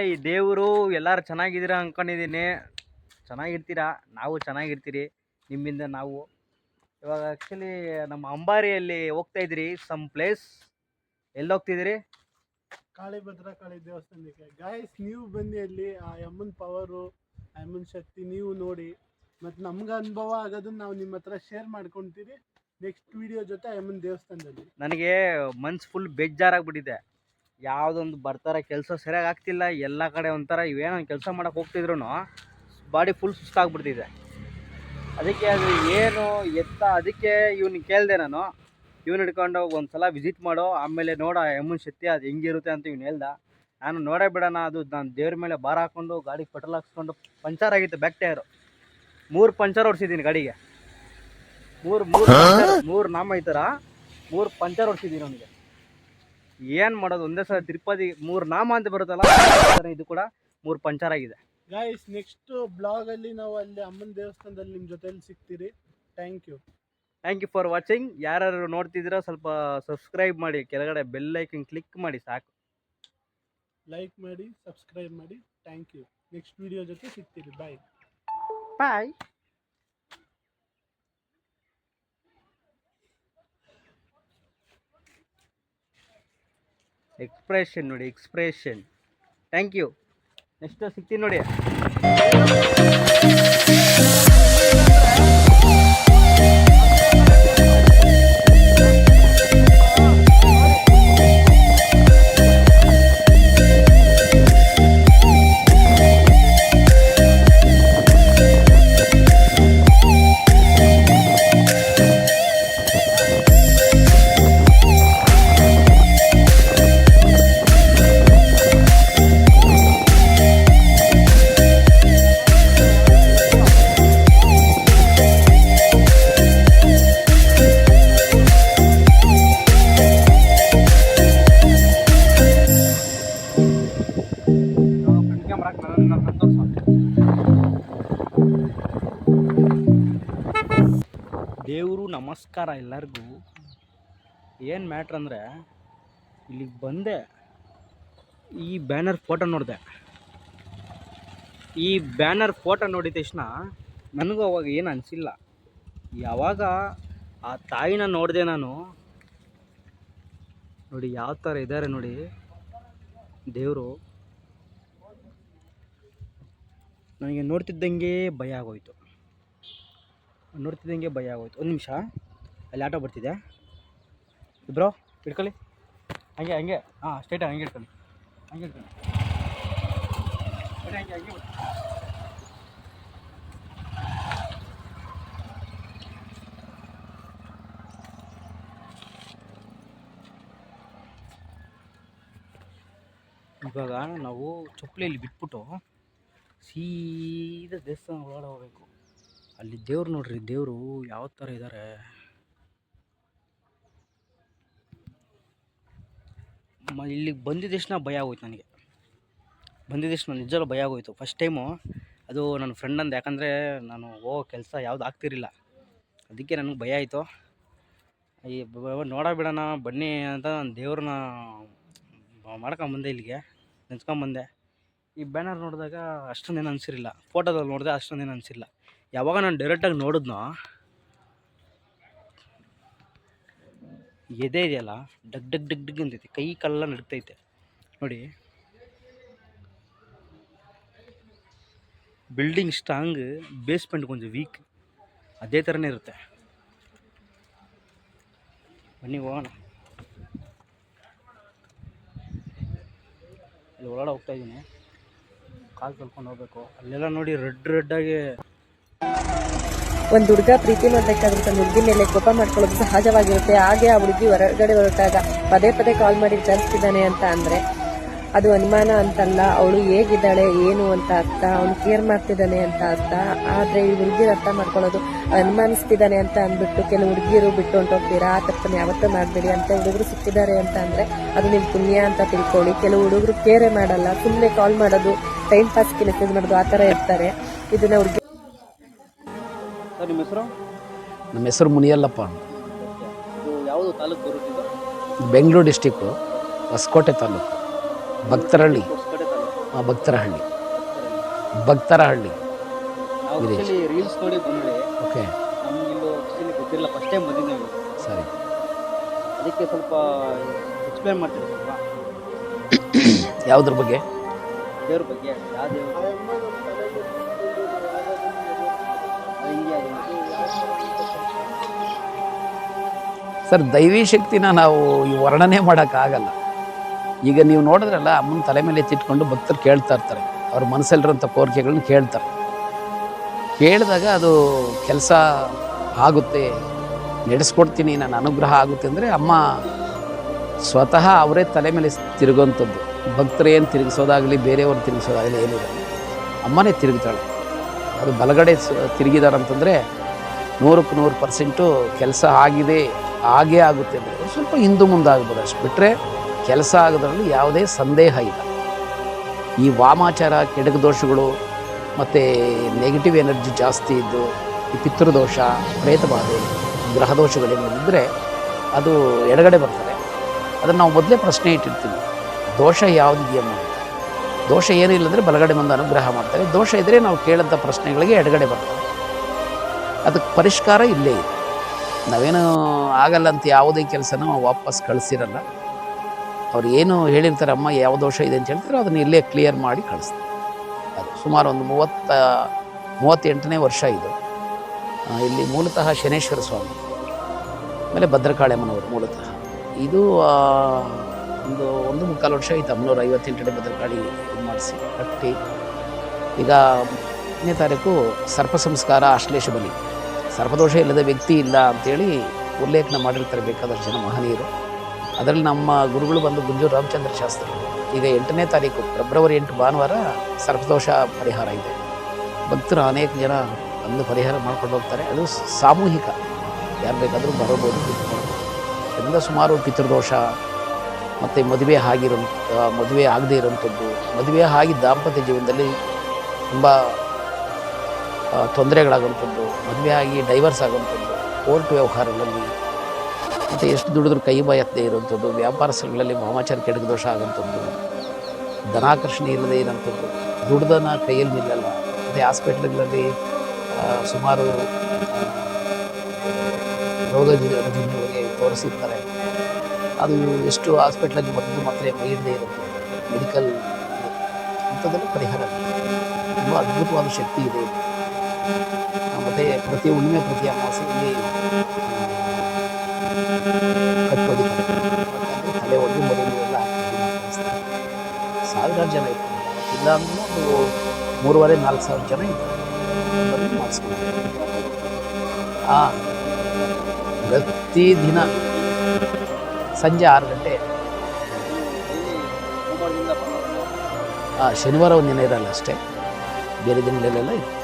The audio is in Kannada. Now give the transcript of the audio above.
ಹಾಯ್ ದೇವರು ಎಲ್ಲರೂ ಚೆನ್ನಾಗಿದ್ದೀರಾ ಅಂದ್ಕೊಂಡಿದ್ದೀನಿ. ಚೆನ್ನಾಗಿರ್ತೀರಾ, ನಾವು ಚೆನ್ನಾಗಿರ್ತೀರಿ ನಿಮ್ಮಿಂದ ನಾವು. ಇವಾಗ ಆ್ಯಕ್ಚುಲಿ ನಮ್ಮ ಅಂಬಾರಿಯಲ್ಲಿ ಹೋಗ್ತಾ ಇದ್ದೀರಿ ಸಮ್ ಪ್ಲೇಸ್. ಎಲ್ಲಿ ಹೋಗ್ತಿದ್ದೀರಿ? ಕಾಳಿ ಭದ್ರಕಾಳಿ ದೇವಸ್ಥಾನಕ್ಕೆ. ಗಾಯ್ಸ್, ನೀವು ಬನ್ನಿ, ಅಲ್ಲಿ ಆ ಅಮ್ಮನ ಪವರು, ಅಮ್ಮನ ಶಕ್ತಿ ನೀವು ನೋಡಿ. ಮತ್ತು ನಮ್ಗೆ ಅನುಭವ ಆಗೋದನ್ನ ನಾವು ನಿಮ್ಮ ಹತ್ರ ಶೇರ್ ಮಾಡ್ಕೊತೀರಿ ನೆಕ್ಸ್ಟ್ ವಿಡಿಯೋ ಜೊತೆ ಅಮ್ಮನ ದೇವಸ್ಥಾನದಲ್ಲಿ. ನನಗೆ ಮನ್ಸು ಫುಲ್ ಬೇಜಾರಾಗ್ಬಿಟ್ಟಿದೆ. ಯಾವುದೊಂದು ಬರ್ತಾರ ಕೆಲಸ ಸರಿಯಾಗಿ ಆಗ್ತಿಲ್ಲ. ಎಲ್ಲ ಕಡೆ ಒಂಥರ ಇವೇನೋ ಕೆಲಸ ಮಾಡೋಕೆ ಹೋಗ್ತಿದ್ರು ಬಾಡಿ ಫುಲ್ ಸುಸ್ತಾಗ್ಬಿಡ್ತಿದೆ. ಅದಕ್ಕೆ ಅದು ಏನು ಎತ್ತ ಅದಕ್ಕೆ ಇವ್ನಿಗೆ ಕೇಳಿದೆ ನಾನು. ಇವ್ನು ಹಿಡ್ಕೊಂಡು ಒಂದು ಸಲ ವಿಸಿಟ್ ಮಾಡೋ, ಆಮೇಲೆ ನೋಡ ಅಮ್ಮನ ಶಕ್ತಿ ಅದು ಹೆಂಗಿರುತ್ತೆ ಅಂತ ಇವ್ನು ಹೇಳ್ದ. ನಾನು ನೋಡೇ ಬಿಡೋಣ, ಅದು ನಾನು ದೇವ್ರ ಮೇಲೆ ಭಾರ ಹಾಕ್ಕೊಂಡು ಗಾಡಿಗೆ ಪೆಟ್ರೋಲ್ ಹಾಕ್ಸ್ಕೊಂಡು ಪಂಚರ್ ಆಗಿತ್ತು ಬ್ಯಾಕ್ ಟೈರು. 3 ಪಂಚರ್ ಹೊಡ್ಸಿದ್ದೀನಿ ಗಾಡಿಗೆ. ಮೂರು ನಾಮ ಈ ಥರ 3 ಪಂಚರ್ ಹೊಡ್ಸಿದ್ದೀನಿ ಅವನಿಗೆ. ಏನು ಮಾಡೋದು, ಒಂದೇ ಸಲ ತಿರುಪತಿ 3 ನಾಮ ಅಂತ ಬರುತ್ತಲ್ಲ, ಇದು ಕೂಡ 3 ಪಂಚರ್ ಆಗಿದೆ. ಗಾಯ್ಸ್, ನೆಕ್ಸ್ಟ್ ಬ್ಲಾಗಲ್ಲಿ ನಾವು ಅಲ್ಲಿ ಅಮ್ಮನ ದೇವಸ್ಥಾನದಲ್ಲಿ ನಿಮ್ಮ ಜೊತೆಲಿ ಸಿಗ್ತೀರಿ. Thank you for watching. ಯಾರು ನೋಡ್ತಿದ್ದೀರಾ ಸ್ವಲ್ಪ ಸಬ್ಸ್ಕ್ರೈಬ್ ಮಾಡಿ, ಕೆಳಗಡೆ ಬೆಲ್ ಐಕನ್ ಕ್ಲಿಕ್ ಮಾಡಿ ಸಾಕು. ಲೈಕ್ ಮಾಡಿ, ಸಬ್ಸ್ಕ್ರೈಬ್ ಮಾಡಿ. Thank you. ನೆಕ್ಸ್ಟ್ ವಿಡಿಯೋ ಜೊತೆ ಸಿಗ್ತೀರಿ. ಬಾಯ್. ಎಕ್ಸ್ಪ್ರೆಷನ್ ನೋಡಿ, ಎಕ್ಸ್ಪ್ರೆಷನ್. Thank you. ನೆಕ್ಸ್ಟ್ ಸಿಗ್ತೀನಿ ನೋಡಿ. ದೇವರು ನಮಸ್ಕಾರ ಎಲ್ಲರಿಗೂ. ಏನು ಮ್ಯಾಟ್ರ್ ಅಂದರೆ, ಇಲ್ಲಿಗೆ ಬಂದೆ, ಈ ಬ್ಯಾನರ್ ಫೋಟೋ ನೋಡಿದೆ. ಈ ಬ್ಯಾನರ್ ಫೋಟೋ ನೋಡಿದ ತಕ್ಷಣ ನನಗೂ ಅವಾಗ ಏನು ಅನಿಸಿಲ್ಲ. ಯಾವಾಗ ಆ ತಾಯಿನ ನೋಡಿದೆ ನಾನು, ನೋಡಿ ಯಾವ ಥರ ಇದ್ದಾರೆ ನೋಡಿ ದೇವರು. ನನಗೆ ನೋಡ್ತಿದ್ದಂಗೆ ಭಯ ಆಗೋಯ್ತು. ಒಂದು ನಿಮಿಷ, ಅಲ್ಲಿ ಆಟೋ ಬರ್ತಿದೆ ಬ್ರೋ, ಇಟ್ಕೊಳ್ಳಿ ಹಂಗೆ. ಹಾಂ, ಸ್ಟ್ರೈಟ್ ಹಂಗೆ ಇಟ್ಕೊಳ್ಳಿ. ಇವಾಗ ನಾವು ಚಪ್ಪಲಿಯಲ್ಲಿ ಬಿಟ್ಬಿಟ್ಟು ಸೀದಾ ದೇವಸ್ಥಾನ ಒಳಗಡೆ ಹೋಗ್ಬೇಕು. ಅಲ್ಲಿ ದೇವ್ರು ನೋಡ್ರಿ, ದೇವರು ಯಾವ ಥರ ಇದ್ದಾರೆ. ಇಲ್ಲಿಗೆ ಬಂದಿದ್ದ ತಕ್ಷಣ ಭಯ ಆಗೋಯ್ತು ನನಗೆ. ನಿಜವೂ ಭಯ ಆಗೋಯ್ತು. ಫಸ್ಟ್ ಟೈಮು ಅದು ನನ್ನ ಫ್ರೆಂಡ್ ಅಂದ, ಯಾಕಂದರೆ ನಾನು ಕೆಲಸ ಯಾವುದು ಆಗ್ತಿರಲಿಲ್ಲ, ಅದಕ್ಕೆ ನನಗೆ ಭಯ ಆಯಿತು. ಈ ಬಿಡೋಣ ಬನ್ನಿ ಅಂತ ನಾನು ದೇವ್ರನ್ನ ಮಾಡ್ಕೊಂಬಂದೆ, ಇಲ್ಲಿಗೆ ನೆನ್ಸ್ಕೊಂಬಂದೆ. ಈ ಬ್ಯಾನರ್ ನೋಡಿದಾಗ ಅಷ್ಟೊಂದೇನು ಅನಿಸಿರಲಿಲ್ಲ, ಫೋಟೋದಲ್ಲಿ ನೋಡಿದೆ ಅಷ್ಟೊಂದೇನು ಅನಿಸಿಲ್ಲ. ಯಾವಾಗ ನಾನು ಡೈರೆಕ್ಟಾಗಿ ನೋಡಿದ್ನೋ, ಎದೆ ಇದೆಯಲ್ಲ ಡಗ್ ಡಗ್ ಡಗ್ ಡಗ್ ಅಂತೈತೆ, ಕೈ ಕಾಲೆಲ್ಲ ನಡುಗ್ತೈತೆ ನೋಡಿ. ಬಿಲ್ಡಿಂಗ್ ಸ್ಟ್ರಾಂಗ್, ಬೇಸ್ಮೆಂಟ್ ಕೊಂಚ ವೀಕ್, ಅದೇ ಥರನೇ ಇರುತ್ತೆ. ಬನ್ನಿ ಹೋಗೋಣ. ಇಲ್ಲಿ ಒಳಗಡೆ ಹೋಗ್ತಾ ಇದ್ದೀನಿ, ಕಾಲು ತೊಳ್ಕೊಂಡು ಹೋಗ್ಬೇಕು. ಅಲ್ಲೆಲ್ಲ ನೋಡಿ ರೆಡ್ ಆಗಿ. ಒಂದು ಹುಡುಗ ಪ್ರೀತಿ ಮಾಡ್ಬೇಕಾದ್ರೆ ತನ್ನ ಹುಡುಗಿ ಮೇಲೆ ಕೋಪ ಮಾಡ್ಕೊಳ್ಳೋದು ಸಹಜವಾಗಿರುತ್ತೆ. ಹಾಗೆ ಆ ಹುಡುಗಿ ಹೊರಗಡೆ ಹೊರಟಾಗ ಪದೇ ಕಾಲ್ ಮಾಡಿ ವಿಚಾರಿಸ್ತಿದ್ದಾನೆ ಅಂತ ಅಂದ್ರೆ ಅದು ಅನುಮಾನ ಅಂತಲ್ಲ. ಅವಳು ಹೇಗಿದ್ದಾಳೆ ಏನು ಅಂತ ಅರ್ಥ, ಅವನು ಕೇರ್ ಮಾಡ್ತಿದ್ದಾನೆ ಅಂತ ಅರ್ಥ. ಆದ್ರೆ ಈ ಹುಡುಗಿರು ಅರ್ಥ ಮಾಡ್ಕೊಳ್ಳೋದು ಅನುಮಾನಿಸ್ತಿದ್ದಾನೆ ಅಂತ ಅಂದ್ಬಿಟ್ಟು ಕೆಲವು ಹುಡುಗಿರು ಬಿಟ್ಟು ಹೊಂಟೋಗ್ತೀರಾ. ಆ ತಪ್ಪನ್ನು ಯಾವತ್ತೂ ಮಾಡಬೇಡಿ. ಅಂತ ಹುಡುಗರು ಸಿಕ್ಕಿದ್ದಾರೆ ಅಂತ ಅಂದ್ರೆ ಅದು ನಿಮ್ಮ ಪುಣ್ಯ ಅಂತ ತಿಳ್ಕೊಳ್ಳಿ. ಕೆಲವು ಹುಡುಗರು ಕೇರೇ ಮಾಡಲ್ಲ, ಸುಮ್ಮನೆ ಕಾಲ್ ಮಾಡೋದು, ಟೈಮ್ ಪಾಸ್ಗೆ ಮೆಸೇಜ್ ಮಾಡೋದು, ಆ ಥರ ಇರ್ತಾರೆ. ಇದನ್ನ ಹುಡುಗಿ. ನಿಮ್ಮ ಹೆಸರು? ನಮ್ಮ ಹೆಸರು ಮುನಿಯಲ್ಲಪ್ಪ. ಯಾವುದು ತಾಲೂಕು ಬರುತ್ತಿದ್ದು? ಬೆಂಗಳೂರು ಡಿಸ್ಟಿಕ್ಕು, ಹೊಸಕೋಟೆ ತಾಲೂಕು, ಭಕ್ತರಹಳ್ಳಿ. ಭಕ್ತರಹಳ್ಳಿ. ಭಕ್ತರಹಳ್ಳಿ. ನಾವು ವಿಲೇಜ್. ಆ್ಯಕ್ಚುಲಿ ರೀಲ್ಸ್ ನೋಡಿ ಬಂದ್ವಿ, ಓಕೆ, ನಮಗಿಲ್ಲೂ ಆ್ಯಕ್ಚುಲಿ ಗೊತ್ತಿರಲಿಲ್ಲ, ಫಸ್ಟ್ ಟೈಮ್ ಬಂದಿದ್ದು ನಾವು. ಸರಿ. ಅದಕ್ಕೆ ಸ್ವಲ್ಪ ಎಕ್ಸ್ಪ್ಲೇನ್ ಮಾಡ್ತೀವಿ ಸ್ವಲ್ಪ ಯಾವುದ್ರ ಬಗ್ಗೆ? ದೇವ್ರ ಬಗ್ಗೆ. ಯಾವ ದೇವ್ರ ಆ ಅಮ್ಮ ನಮ್ಮ ತಲೆಗೆ ಕೂತ್ಕೊಂಡು ಹಿಂಗೆ ಅದು ಸರ್, ದೈವಿ ಶಕ್ತಿನ ನಾವು ಈ ವರ್ಣನೆ ಮಾಡೋಕ್ಕಾಗಲ್ಲ. ಈಗ ನೀವು ನೋಡಿದ್ರಲ್ಲ, ಅಮ್ಮನ ತಲೆ ಮೇಲೆ ಎತ್ತಿಟ್ಕೊಂಡು ಭಕ್ತರು ಕೇಳ್ತಾ ಇರ್ತಾರೆ, ಅವ್ರ ಮನಸ್ಸಲ್ಲಿರೋಂಥ ಕೋರಿಕೆಗಳನ್ನ ಕೇಳ್ತಾರೆ. ಕೇಳಿದಾಗ ಅದು ಕೆಲಸ ಆಗುತ್ತೆ, ನಡೆಸ್ಕೊಡ್ತೀನಿ, ನನ್ನ ಅನುಗ್ರಹ ಆಗುತ್ತೆ ಅಂದರೆ ಅಮ್ಮ ಸ್ವತಃ ಅವರೇ ತಲೆ ಮೇಲೆ ತಿರುಗೋಂಥದ್ದು. ಭಕ್ತರೇನು ತಿರುಗಿಸೋದಾಗಲಿ, ಬೇರೆಯವ್ರು ತಿರುಗಿಸೋದಾಗಲಿ ಏನಿಲ್ಲ, ಅಮ್ಮನೇ ತಿರುಗ್ತಾಳೆ. ಅದು ಬಲಗಡೆ ತಿರುಗಿದಾರಂತಂದರೆ 100% ಕೆಲಸ ಆಗಿದೆ, ಆಗೇ ಆಗುತ್ತೆ ಅಂದರೆ ಸ್ವಲ್ಪ ಹಿಂದು ಮುಂದೆ ಆಗ್ಬೋದು, ಅಷ್ಟು ಬಿಟ್ಟರೆ ಕೆಲಸ ಆಗೋದ್ರಲ್ಲಿ ಯಾವುದೇ ಸಂದೇಹ ಇಲ್ಲ. ಈ ವಾಮಾಚಾರ, ಕೆಡಕ ದೋಷಗಳು ಮತ್ತು ನೆಗೆಟಿವ್ ಎನರ್ಜಿ ಜಾಸ್ತಿ ಇದ್ದು, ಈ ಪಿತೃದೋಷ, ಪ್ರೇತಬಾಧೆ, ಗ್ರಹ ದೋಷಗಳೇನಿದ್ದರೆ ಅದು ಎಡಗಡೆ ಬರ್ತದೆ. ಅದನ್ನು ನಾವು ಮೊದಲೇ ಪ್ರಶ್ನೆ ಇಟ್ಟಿರ್ತೀವಿ, ದೋಷ ಯಾವುದಿದೆಯಮ್ಮ? ದೋಷ ಏನಿಲ್ಲ ಅಂದರೆ ಬಲಗಡೆ ಬಂದು ಅನುಗ್ರಹ ಮಾಡ್ತಾರೆ, ದೋಷ ಇದ್ದರೆ ನಾವು ಕೇಳಂಥ ಪ್ರಶ್ನೆಗಳಿಗೆ ಎಡಗಡೆ ಬರ್ತವೆ. ಅದಕ್ಕೆ ಪರಿಷ್ಕಾರ ಇಲ್ಲೇ ಇದೆ. ನಾವೇನು ಆಗಲ್ಲ ಅಂತ ಯಾವುದೇ ಕೆಲಸನೂ ವಾಪಸ್ ಕಳಿಸಿರಲ್ಲ. ಅವ್ರು ಏನು ಹೇಳಿರ್ತಾರೆ, ಅಮ್ಮ ಯಾವ ದೋಷ ಇದೆ ಅಂತ ಹೇಳ್ತಾರೆ, ಅದನ್ನು ಇಲ್ಲೇ ಕ್ಲಿಯರ್ ಮಾಡಿ ಕಳಿಸ್ತಾರೆ. ಅದು ಸುಮಾರು ಒಂದು 38ನೇ ವರ್ಷ ಇದು. ಇಲ್ಲಿ ಮೂಲತಃ ಶನೇಶ್ವರ ಸ್ವಾಮಿ, ಆಮೇಲೆ ಭದ್ರಕಾಳಿಯಮ್ಮನವರು ಮೂಲತಃ. ಇದು ಒಂದು 1.25 ವರ್ಷ ಆಯಿತು. 558 ಅಡಿ ಭದ್ರಕಾಳಿ ಇದು ಮಾಡಿಸಿ ಕಟ್ಟಿ. ಈಗ 10ನೇ ತಾರೀಕು ಸರ್ಪ ಸಂಸ್ಕಾರ, ಆಶ್ಲೇಷ ಬಲಿ. ಸರ್ಪದೋಷ ಇಲ್ಲದ ವ್ಯಕ್ತಿ ಇಲ್ಲ ಅಂಥೇಳಿ ಉಲ್ಲೇಖನ ಮಾಡಿರ್ತಾರೆ ಬೇಕಾದಷ್ಟು ಜನ ಮಹನೀಯರು. ಅದರಲ್ಲಿ ನಮ್ಮ ಗುರುಗಳು ಬಂದು ಗುಂಜೂರು ರಾಮಚಂದ್ರ ಶಾಸ್ತ್ರಿ. ಈಗ 8ನೇ ತಾರೀಕು ಫೆಬ್ರವರಿ 8 ಭಾನುವಾರ ಸರ್ಪದೋಷ ಪರಿಹಾರ ಇದೆ. ಭಕ್ತರು ಅನೇಕ ಜನ ಬಂದು ಪರಿಹಾರ ಮಾಡ್ಕೊಂಡು ಹೋಗ್ತಾರೆ. ಅದು ಸಾಮೂಹಿಕ, ಯಾರು ಬೇಕಾದರೂ ಬರಬಹುದು, ಬಿಟ್ಕೊಳ್ಬೋದು. ಅದರಿಂದ ಸುಮಾರು ಪಿತೃದೋಷ ಮತ್ತು ಮದುವೆ ಆಗದೇ ಇರೋಂಥದ್ದು, ಮದುವೆ ಆಗಿ ದಾಂಪತ್ಯ ಜೀವನದಲ್ಲಿ ತುಂಬ ತೊಂದರೆಗಳಾಗುವಂಥದ್ದು, ಮದುವೆ ಆಗಿ ಡೈವರ್ಸ್ ಆಗುವಂಥದ್ದು, ಕೋರ್ಟ್ ವ್ಯವಹಾರಗಳಲ್ಲಿ, ಮತ್ತು ಎಷ್ಟು ದುಡಿದ್ರೂ ಕೈ ಬಾಯತ್ತೆ ಇರುವಂಥದ್ದು, ವ್ಯಾಪಾರ ಸ್ಥಳಗಳಲ್ಲಿ ವಾಮಾಚಾರ ಕೆಡಕ ದೋಷ ಆಗುವಂಥದ್ದು, ಧನಾಕರ್ಷಣೆ ಇಲ್ಲದೆ ಇರೋಂಥದ್ದು, ದುಡ್ದನ್ನ ಕೈಯಲ್ಲಿ ನಿಲ್ಲಲ್ಲ. ಮತ್ತು ಹಾಸ್ಪಿಟ್ಲ್ಗಳಲ್ಲಿ ಸುಮಾರು ರೋಗ ರುಜಿನಗಳಿಗೆ ತೋರಿಸಿರ್ತಾರೆ. ಅದು ಎಷ್ಟು ಹಾಸ್ಪಿಟ್ಲಲ್ಲಿ ಮದ್ದು ಮಾತ್ರೆ ಮೈಯಿಡದೇ ಇರುತ್ತೆ, ಮೆಡಿಕಲ್ ಅಂಥದ್ದೆಲ್ಲ ಪರಿಹಾರ. ತುಂಬ ಅದ್ಭುತವಾದ ಶಕ್ತಿ ಇದೆ. ಮತ್ತು ಪ್ರತಿ ಹುಣ್ಣಿಮೆ, ಪ್ರತಿ ಅಮಾವಾಸ್ಯೆಯಲ್ಲಿ ಕಟ್ಟೋದಿದ್ದಾರೆ. ಯಾಕಂದರೆ ತಲೆ ಒಡ್ಡು ಮರಿನೆಲ್ಲ ಹಾಕಿ ಸಾವಿರಾರು ಜನ ಇರ್ತಾರೆ. ಇಲ್ಲ ಅಂದ್ರೂ ಒಂದು 3,500-4,000 ಜನ ಇರ್ತಾರೆ. ಬಂದು ಮಾಡಿಸ್ಕೊಂಡು ಪ್ರತಿದಿನ ಸಂಜೆ 6 ಗಂಟೆ. ಶನಿವಾರ ಒಂದಿನ ಇರಲ್ಲ ಅಷ್ಟೇ, ಬೇರೆ ದಿನಗಳೆಲ್ಲ ಇರುತ್ತೆ.